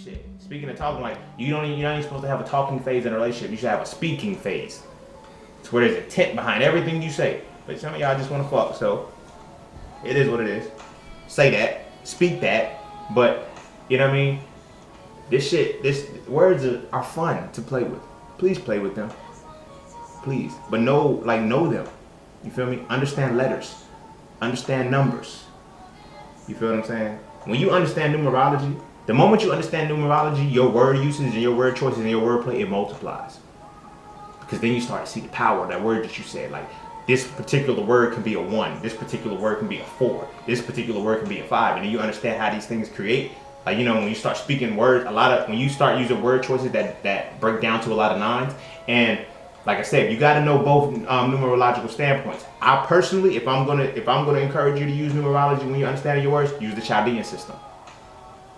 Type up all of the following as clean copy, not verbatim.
Shit. Speaking of talking, like you're not even supposed to have a talking phase in a relationship. You should have a speaking phase. It's where there's intent behind everything you say. But some of y'all just want to fuck, so it is what it is. Say that, speak that, but you know what I mean? This words are fun to play with. Please play with them. Please. But know them. You feel me? Understand letters. Understand numbers. You feel what I'm saying? When you understand numerology, the moment you understand numerology, your word usage and your word choices and your wordplay, it multiplies. Because then you start to see the power of that word that you said. Like, this particular word can be a 1. This particular word can be a 4. This particular word can be a 5. And then you understand how these things create. Like, you know, when you start speaking words, when you start using word choices that break down to a lot of 9s. And like I said, you got to know both numerological standpoints. I personally, if I'm gonna encourage you to use numerology when you're understanding your words, use the Chaldean system.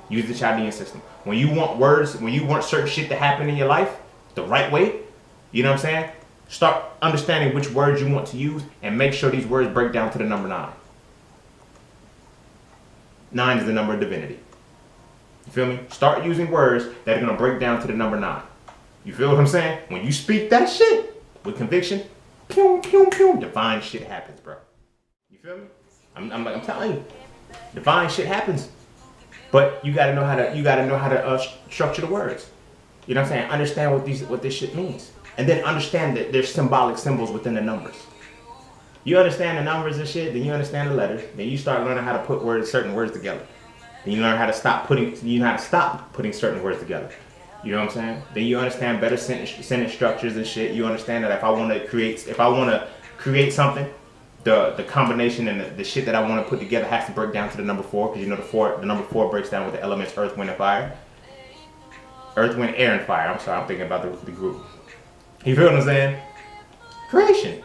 Use the Chaldean system. When you want words, when you want certain shit to happen in your life the right way, you know what I'm saying? Start understanding which words you want to use and make sure these words break down to the number 9. 9 is the number of divinity. You feel me? Start using words that are going to break down to the number 9. You feel what I'm saying? When you speak that shit with conviction, pew, pew, pew, divine shit happens, bro. You feel me? I'm telling you, divine shit happens. But you gotta know how to structure the words. You know what I'm saying? Understand what this shit means, and then understand that there's symbolic symbols within the numbers. You understand the numbers and shit, then you understand the letters. Then you start learning how to put certain words together. Then you learn how to stop putting certain words together. You know what I'm saying? Then you understand better sentence structures and shit. You understand that if I want to create something, the combination and the shit that I want to put together has to break down to the number 4, because you know the number 4 breaks down with the elements earth, wind, and fire. Earth, wind, air, and fire. I'm sorry, I'm thinking about the group. You feel what I'm saying? Creation.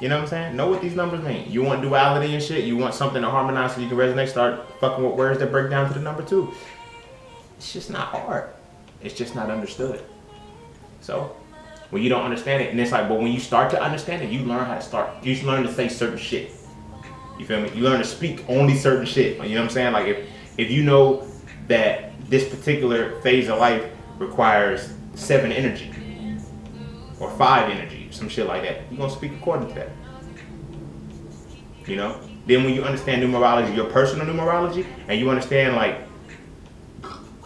You know what I'm saying? Know what these numbers mean. You want duality and shit. You want something to harmonize so you can resonate. Start fucking with words that break down to the number 2. It's just not hard. It's just not understood. So when you don't understand it, and it's like, but when you start to understand it, you learn how to start. You just learn to say certain shit. You feel me? You learn to speak only certain shit. You know what I'm saying? Like if you know that this particular phase of life requires 7 energy or 5 energy, some shit like that, you're gonna speak according to that. You know? Then when you understand numerology, your personal numerology, and you understand like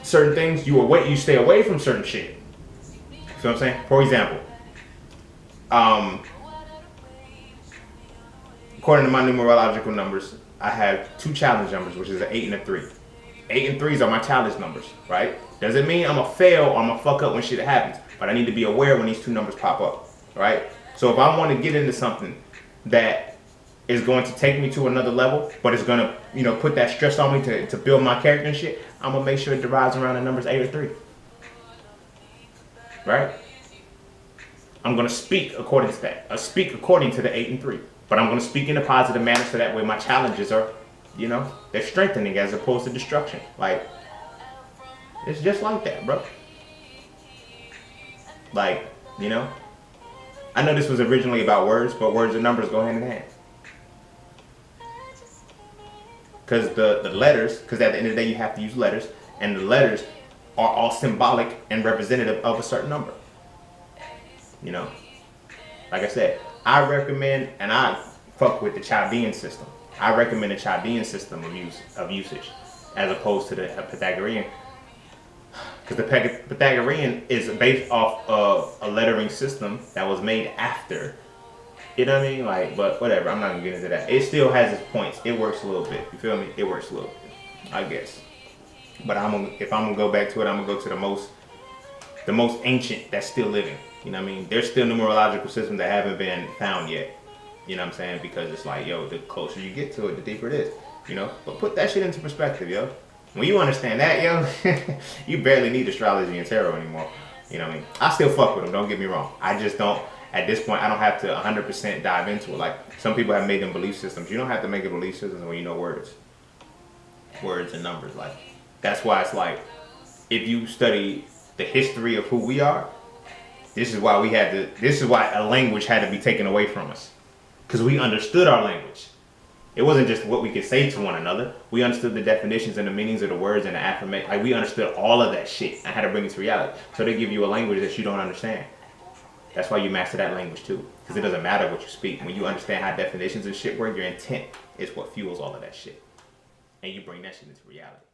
certain things, you stay away from certain shit. You feel what I'm saying? For example, according to my numerological numbers, I have 2 challenge numbers, which is an 8 and a 3. 8 and 3s are my challenge numbers, right? Doesn't mean I'm gonna fail or I'm gonna fuck up when shit happens, but I need to be aware when these 2 numbers pop up, right? So if I want to get into something that is going to take me to another level, but it's gonna, put that stress on me to build my character and shit, I'm gonna make sure it derives around the numbers 8 or 3. Right? I'm gonna speak according to that. I speak according to the 8 and 3. But I'm gonna speak in a positive manner so that way my challenges are, they're strengthening as opposed to destruction. Like, it's just like that, bro. Like, I know this was originally about words, but words and numbers go hand in hand. Because the letters, because at the end of the day you have to use letters, and the letters are all symbolic and representative of a certain number. Like I said, I recommend, and I fuck with the Chaldean system. I recommend the Chaldean system of usage as opposed to the Pythagorean. Because the Pythagorean is based off of a lettering system that was made after. You know what I mean? Like, but whatever, I'm not gonna get into that. It still has its points. It works a little bit. You feel me? It works a little bit, I guess. But if I'm gonna go back to it, I'm gonna go to the most ancient that's still living. You know what I mean? There's still numerological systems that haven't been found yet. You know what I'm saying? Because it's like, yo, the closer you get to it, the deeper it is. But put that shit into perspective, yo. When you understand that, yo, you barely need astrology and tarot anymore. You know what I mean? I still fuck with them, don't get me wrong. I just don't, at this point, I don't have to 100% dive into it. Like, some people have made them belief systems. You don't have to make a belief system when you know words. Words and numbers. Like, that's why it's like, if you study the history of who we are, this is why a language had to be taken away from us. Because we understood our language. It wasn't just what we could say to one another. We understood the definitions and the meanings of the words and the affirmation. Like, we understood all of that shit and how to bring it to reality. So they give you a language that you don't understand. That's why you master that language too. Because it doesn't matter what you speak. When you understand how definitions and shit work, your intent is what fuels all of that shit. And you bring that shit into reality.